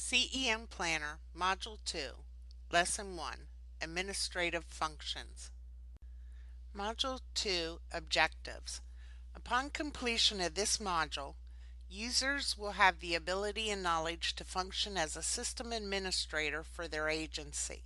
CEM Planner, Module 2, Lesson 1, Administrative Functions. Module 2, Objectives. Upon completion of this module, users will have the ability and knowledge to function as a system administrator for their agency.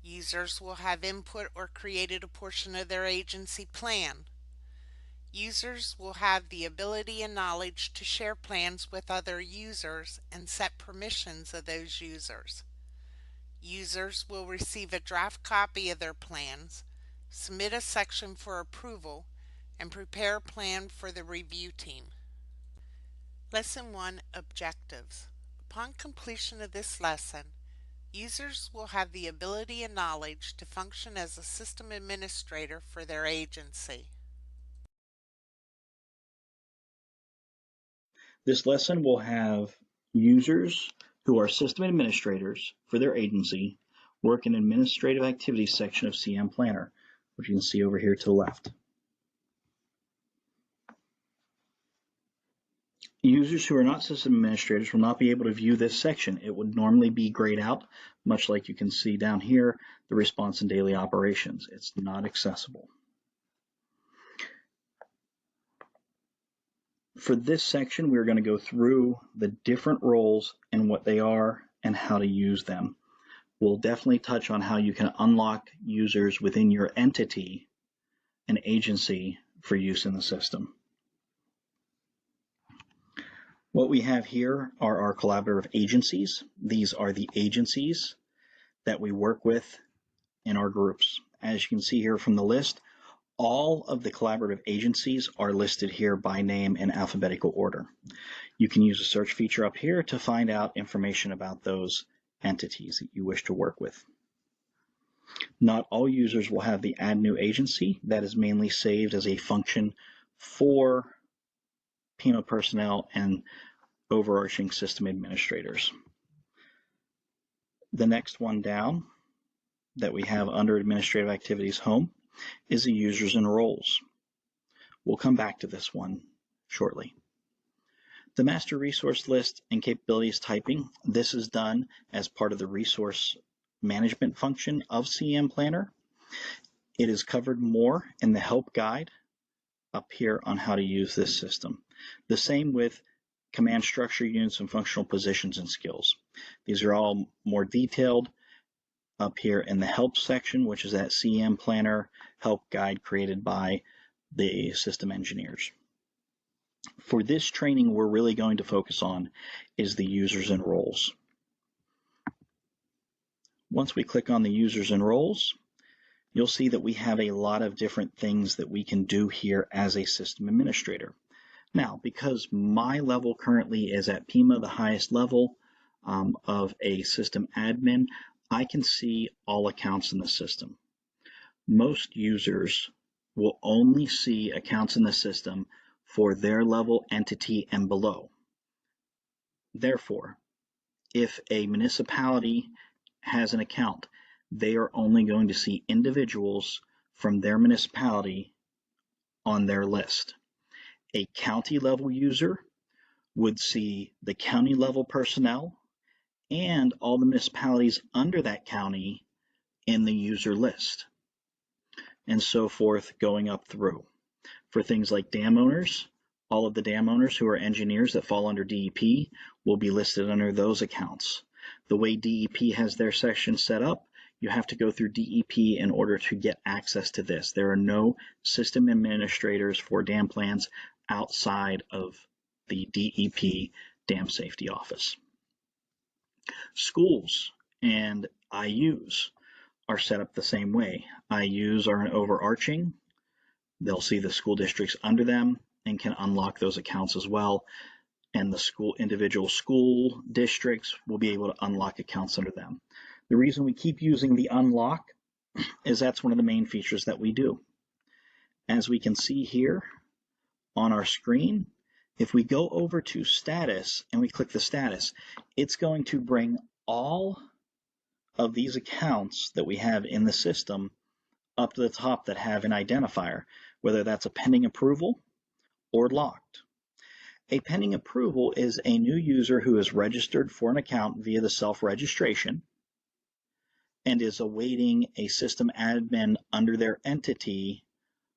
Users will have input or created a portion of their agency plan. Users will have the ability and knowledge to share plans with other users and set permissions of those users. Users will receive a draft copy of their plans, submit a section for approval, and prepare a plan for the review team. Lesson 1, Objectives. Upon completion of this lesson, users will have the ability and knowledge to function as a system administrator for their agency. This lesson will have users who are system administrators for their agency work in administrative activities section of CEM Planner, which you can see over here to the left. Users who are not system administrators will not be able to view this section. It would normally be grayed out, much like you can see down here, the response and daily operations. It's not accessible. For this section, we're going to go through the different roles and what they are and how to use them. We'll definitely touch on how you can unlock users within your entity and agency for use in the system. What we have here are our collaborative agencies. These are the agencies that we work with in our groups. As you can see here from the list, all of the collaborative agencies are listed here by name in alphabetical order. You can use a search feature up here to find out information about those entities that you wish to work with. Not all users will have the Add New Agency. That is mainly saved as a function for PIMA personnel and overarching system administrators. The next one down that we have under Administrative Activities Home is the users and roles. We'll come back to this one shortly. The master resource list and capabilities typing, this is done as part of the resource management function of CEM Planner. It is covered more in the help guide up here on how to use this system. The same with command structure units and functional positions and skills. These are all more detailed up here in the help section, which is that CEM Planner help guide created by the system engineers. For this training, we're really going to focus on is the users and roles. Once we click on the users and roles, you'll see that we have a lot of different things that we can do here as a system administrator. Now, because my level currently is at PIMA, the highest level of a system admin, I can see all accounts in the system. Most users will only see accounts in the system for their level, entity, and below. Therefore, if a municipality has an account, they are only going to see individuals from their municipality on their list. A county level user would see the county level personnel and all the municipalities under that county in the user list, and so forth going up through. For things like dam owners, all of the dam owners who are engineers that fall under DEP will be listed under those accounts. The way DEP has their section set up, you have to go through DEP in order to get access to this. There are no system administrators for dam plans outside of the DEP Dam Safety Office. Schools and IUs are set up the same way. IUs are an overarching. They'll see the school districts under them and can unlock those accounts as well. And the individual school districts will be able to unlock accounts under them. The reason we keep using the unlock is that's one of the main features that we do. As we can see here on our screen, if we go over to status and we click the status, it's going to bring all of these accounts that we have in the system up to the top that have an identifier, whether that's a pending approval or locked. A pending approval is a new user who is registered for an account via the self-registration and is awaiting a system admin under their entity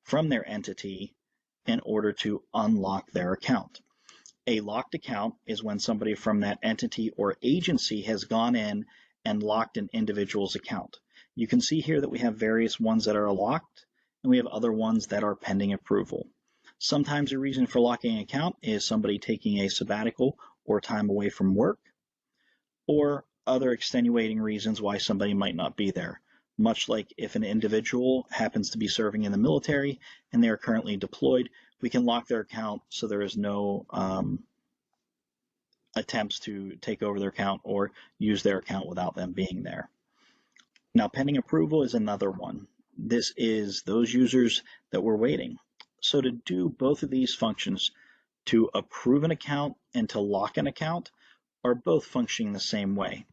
from their entity in order to unlock their account. A locked account is when somebody from that entity or agency has gone in and locked an individual's account. You can see here that we have various ones that are locked and we have other ones that are pending approval. Sometimes the reason for locking an account is somebody taking a sabbatical or time away from work, or other extenuating reasons why somebody might not be there. Much like if an individual happens to be serving in the military and they are currently deployed, we can lock their account so there is no attempts to take over their account or use their account without them being there. Now, pending approval is another one. This is those users that we're waiting. So to do both of these functions, to approve an account and to lock an account, are both functioning the same way.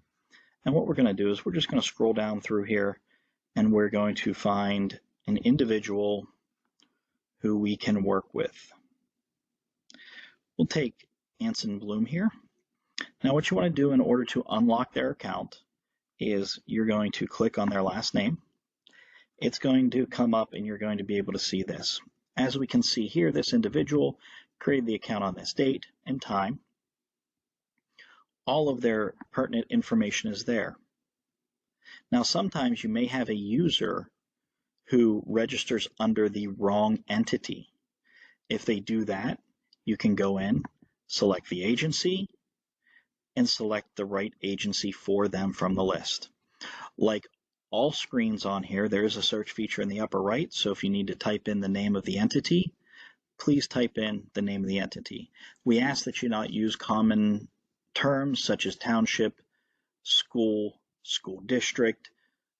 And what we're going to do is we're just going to scroll down through here and we're going to find an individual who we can work with. We'll take Anson Bloom here. Now what you want to do in order to unlock their account is you're going to click on their last name. It's going to come up and you're going to be able to see this. As we can see here, this individual created the account on this date and time. All of their pertinent information is there. Now sometimes you may have a user who registers under the wrong entity. If they do that, you can go in, select the agency, and select the right agency for them from the list. Like all screens on here, there is a search feature in the upper right, so if you need to type in the name of the entity, please type in the name of the entity. We ask that you not use common terms such as township, school, school district,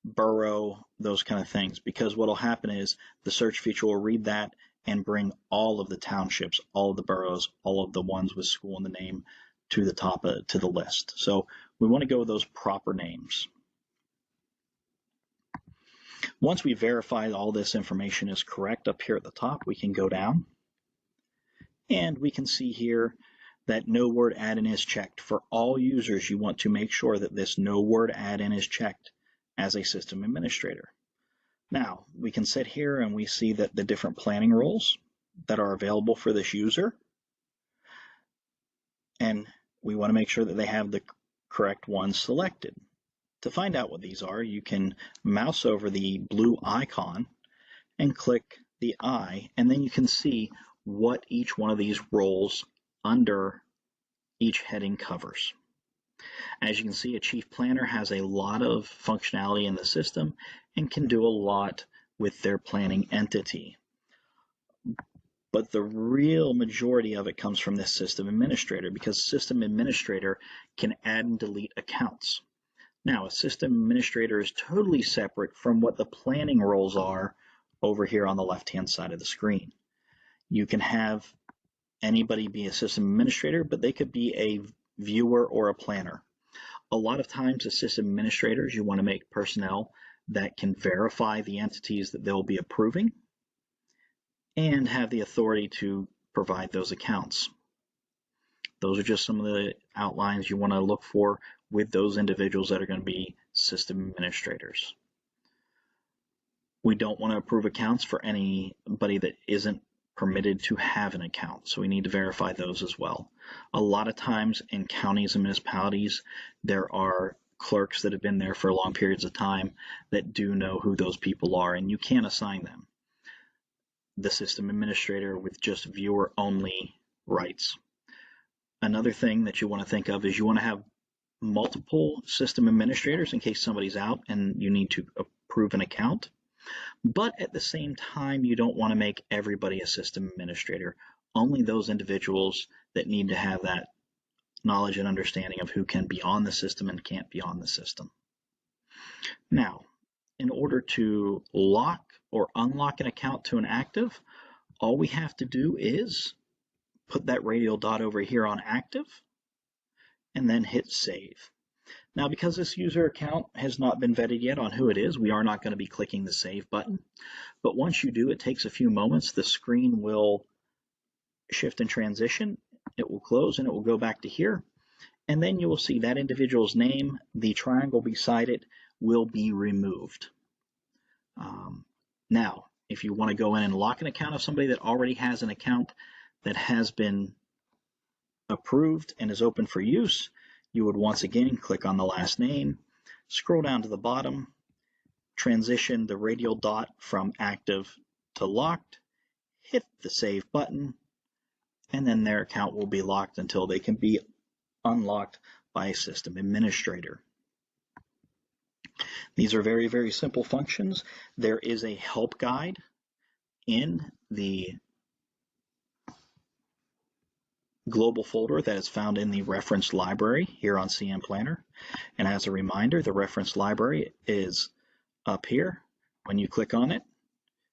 borough, those kind of things, because what will happen is the search feature will read that and bring all of the townships, all of the boroughs, all of the ones with school in the name to the top to the list. So we want to go with those proper names. Once we verify all this information is correct up here at the top, we can go down and we can see here that no word add-in is checked. For all users, you want to make sure that this no word add-in is checked as a system administrator. Now, we can sit here and we see that the different planning roles that are available for this user, and we want to make sure that they have the correct ones selected. To find out what these are, you can mouse over the blue icon and click the I, and then you can see what each one of these roles under each heading covers. As you can see, a chief planner has a lot of functionality in the system and can do a lot with their planning entity. But the real majority of it comes from this system administrator, because system administrator can add and delete accounts. Now, a system administrator is totally separate from what the planning roles are over here on the left-hand side of the screen. You can have anybody be a system administrator, but they could be a viewer or a planner. A lot of times as system administrators, you want to make personnel that can verify the entities that they'll be approving and have the authority to provide those accounts. Those are just some of the outlines you want to look for with those individuals that are going to be system administrators. We don't want to approve accounts for anybody that isn't permitted to have an account, so we need to verify those as well. A lot of times in counties and municipalities, there are clerks that have been there for long periods of time that do know who those people are, and you can't assign them. The system administrator with just viewer only rights. Another thing that you want to think of is you want to have multiple system administrators in case somebody's out and you need to approve an account. But at the same time, you don't want to make everybody a system administrator. Only those individuals that need to have that knowledge and understanding of who can be on the system and can't be on the system. Now, in order to lock or unlock an account to an active, all we have to do is put that radial dot over here on active and then hit save. Now, because this user account has not been vetted yet on who it is, we are not going to be clicking the save button. But once you do, it takes a few moments. The screen will shift and transition It will close and it will go back to here. And then you will see that individual's name, the triangle beside it, will be removed. Now, if you want to go in and lock an account of somebody that already has an account that has been approved and is open for use, you would once again click on the last name, scroll down to the bottom, transition the radial dot from active to locked, hit the save button, and then their account will be locked until they can be unlocked by a system administrator. These are very, very simple functions. There is a help guide in the global folder that is found in the reference library here on CEM Planner. And as a reminder, the reference library is up here. When you click on it,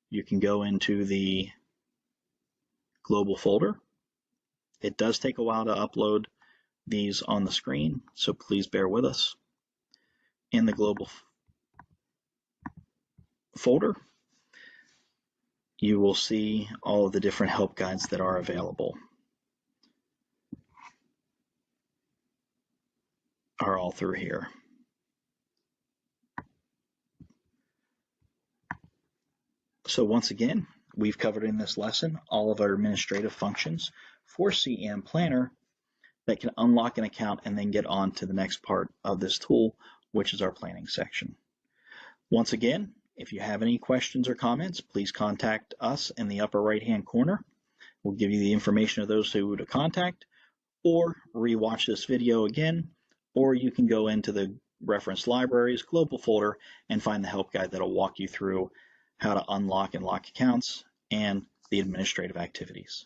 you can go into the global folder. It does take a while to upload these on the screen, so please bear with us. In the global folder, you will see all of the different help guides that are available. Are all through here. So once again, we've covered in this lesson all of our administrative functions for CEM Planner that can unlock an account and then get on to the next part of this tool, which is our planning section. Once again, if you have any questions or comments, please contact us in the upper right-hand corner. We'll give you the information of those who to contact, or rewatch this video again, or you can go into the reference libraries global folder and find the help guide that'll walk you through how to unlock and lock accounts and the administrative activities.